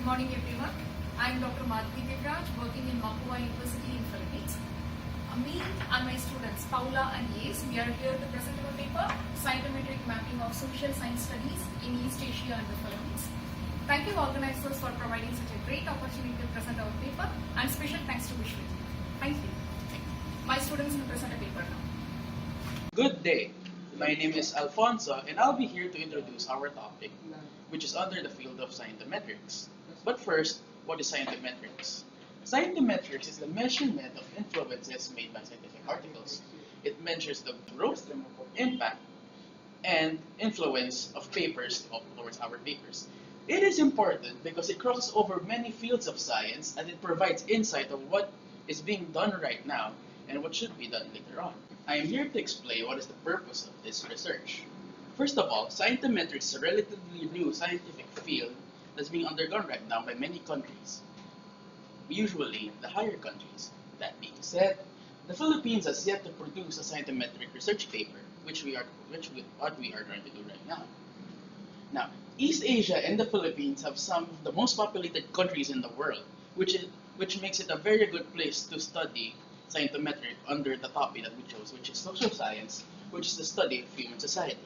Good morning everyone. I am Dr. Madhvi Devraj, working in Mapua University in Philippines. Me and my students Paula and Ace, we are here to present our paper, Scientometric Mapping of Social Science Studies in East Asia and the Philippines. Thank you organizers for providing such a great opportunity to present our paper, and special thanks to Vishnu. Thank you. My students will present a paper now. Good day. My name is Alfonso and I'll be here to introduce our topic, which is under the field of Scientometrics. But first, what is Scientometrics? Scientometrics is the measurement of influences made by scientific articles. It measures the growth, impact, and influence of papers towards our papers. It is important because it crosses over many fields of science and it provides insight of what is being done right now and what should be done later on. I am here to explain what is the purpose of this research. First of all, Scientometrics is a relatively new scientific field that's being undergone right now by many countries, usually the higher countries. That being said, the Philippines has yet to produce a scientometric research paper, what we are trying to do right now. Now, East Asia and the Philippines have some of the most populated countries in the world, which makes it a very good place to study scientometric under the topic that we chose, which is social science, which is the study of human society.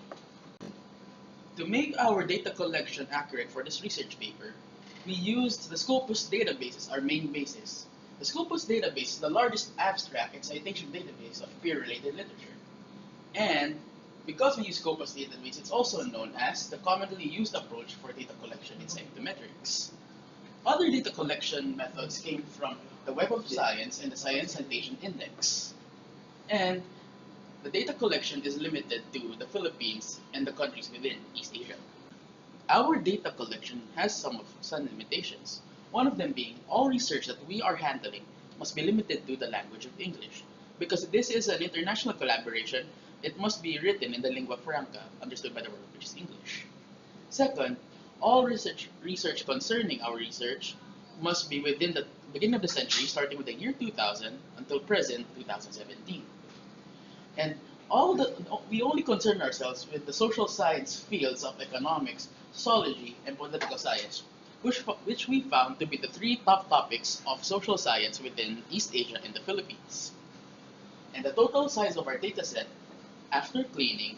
To make our data collection accurate for this research paper, we used the Scopus database as our main basis. The Scopus database is the largest abstract and citation database of peer-related literature. And because we use Scopus database, it's also known as the commonly used approach for data collection in scientometrics. Other data collection methods came from the Web of Science and the Science Citation Index. And the data collection is limited to the Philippines and the countries within East Asia. Our data collection has some limitations, one of them being all research that we are handling must be limited to the language of English. Because this is an international collaboration, it must be written in the lingua franca, understood by the world, which is English. Second, all research concerning our research must be within the beginning of the century, starting with the year 2000 until present 2017. And we only concern ourselves with the social science fields of economics, sociology, and political science, which we found to be the three top topics of social science within East Asia and the Philippines. And the total size of our dataset, after cleaning,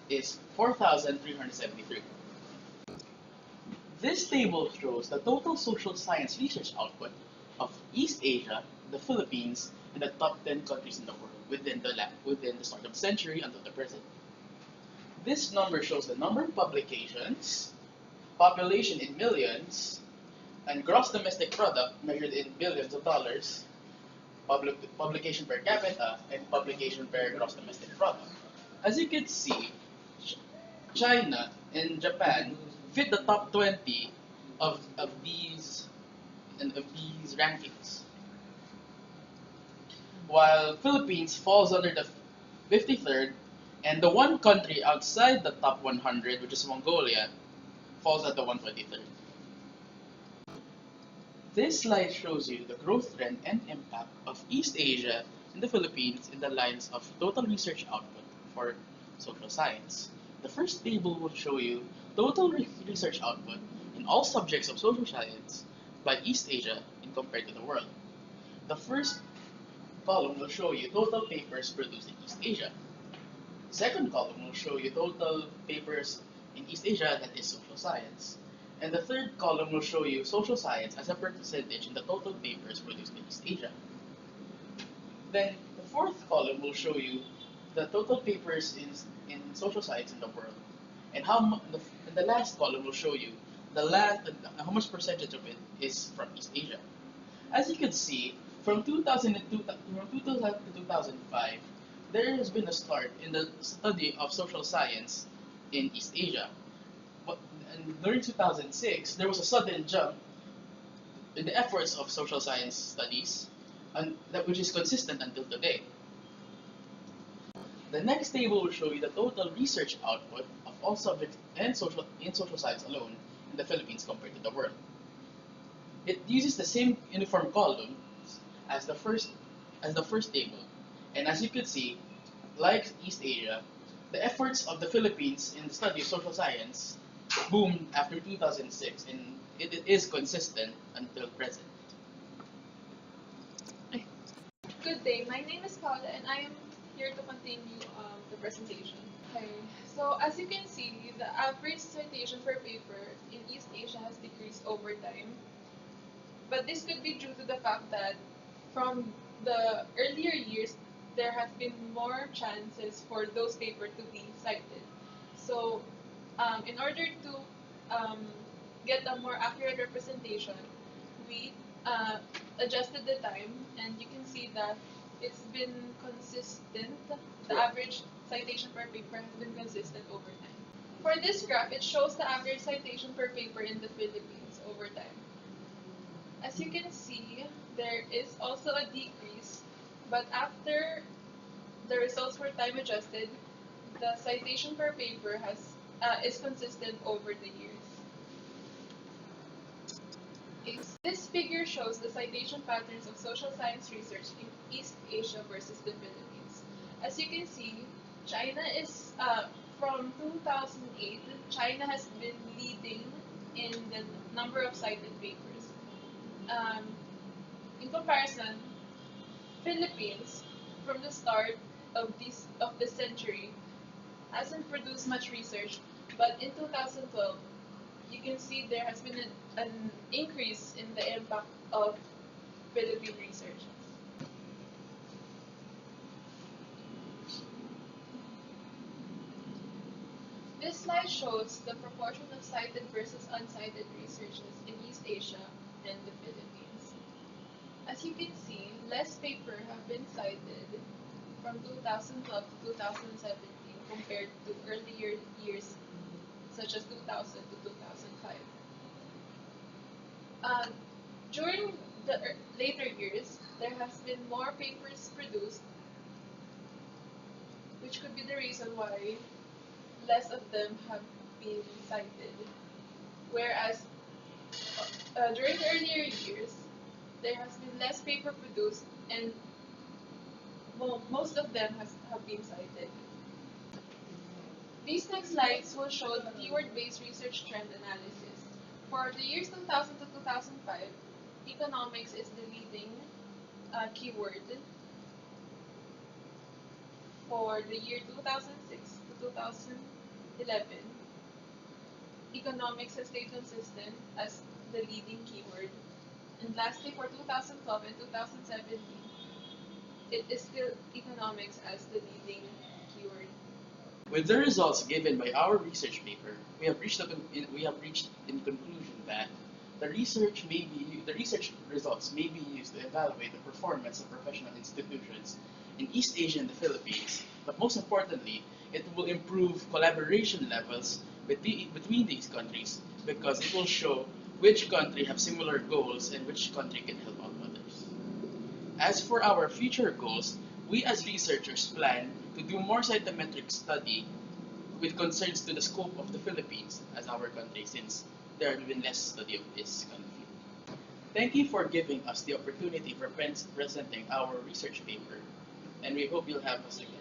is 4,373. This table shows the total social science research output of East Asia, the Philippines, and the top 10 countries in the world within the start of the century until the present. This number shows the number of publications, population in millions, and gross domestic product measured in billions of dollars, publication per capita, and publication per gross domestic product. As you can see, China and Japan fit the top 20 of these rankings, while Philippines falls under the 53rd, and the one country outside the top 100, which is Mongolia, falls at the 123rd. This slide shows you the growth trend and impact of East Asia and the Philippines in the lines of total research output for social science. The first table will show you total research output in all subjects of social science by East Asia in compared to the world. The first column will show you total papers produced in East Asia. The second column will show you total papers in East Asia, that is social science. And the third column will show you social science as a percentage in the total papers produced in East Asia. Then the fourth column will show you the total papers in social science in the world. And the last column will show you how much percentage of it is from East Asia. As you can see, from 2000 to 2005, there has been a start in the study of social science in East Asia. And during 2006, there was a sudden jump in the efforts of social science studies, which is consistent until today. The next table will show you the total research output of all subjects and in social science alone in the Philippines compared to the world. It uses the same uniform column as the first table, and as you can see, like East Asia, the efforts of the Philippines in the study of social science boomed after 2006, and it is consistent until present. Good day, my name is Paula and I am here to continue the presentation. Okay, so as you can see, the average citation per paper in East Asia has decreased over time. But this could be due to the fact that from the earlier years, there have been more chances for those papers to be cited. So in order to um, get a more accurate representation, we adjusted the time, and you can see that it's been consistent. The average citation per paper has been consistent over time. For this graph, it shows the average citation per paper in the Philippines over time. As you can see, there is also a decrease, but after the results were time adjusted, the citation per paper is consistent over the years. This figure shows the citation patterns of social science research in East Asia versus the Philippines. As you can see, China is, from 2008, China has been leading in the number of cited papers. In comparison, Philippines, from the start of the century, hasn't produced much research, but in 2012, you can see there has been an increase in the impact of Philippine research. This slide shows the proportion of cited versus uncited researches in East Asia and the Philippines. As you can see, less papers have been cited from 2012 to 2017 compared to earlier years such as 2000 to 2005. During the later years, there has been more papers produced, which could be the reason why less of them have been cited. Whereas during earlier years, there has been less paper produced, and most of them have been cited. These next slides will show the keyword-based research trend analysis. For the years 2000 to 2005, economics is the leading keyword. For the year 2006 to 2011, economics has stayed consistent as the leading keyword. And lastly, for 2012 and 2017, it is still economics as the leading keyword. With the results given by our research paper, we have reached in conclusion that the research results may be used to evaluate the performance of professional institutions in East Asia and the Philippines, but most importantly, it will improve collaboration levels between these countries because it will show which country have similar goals and which country can help out others. As for our future goals, we as researchers plan to do more Scientometrics study with concerns to the scope of the Philippines as our country since there have been less study of this kind of field. Thank you for giving us the opportunity for presenting our research paper, and we hope you'll have us again.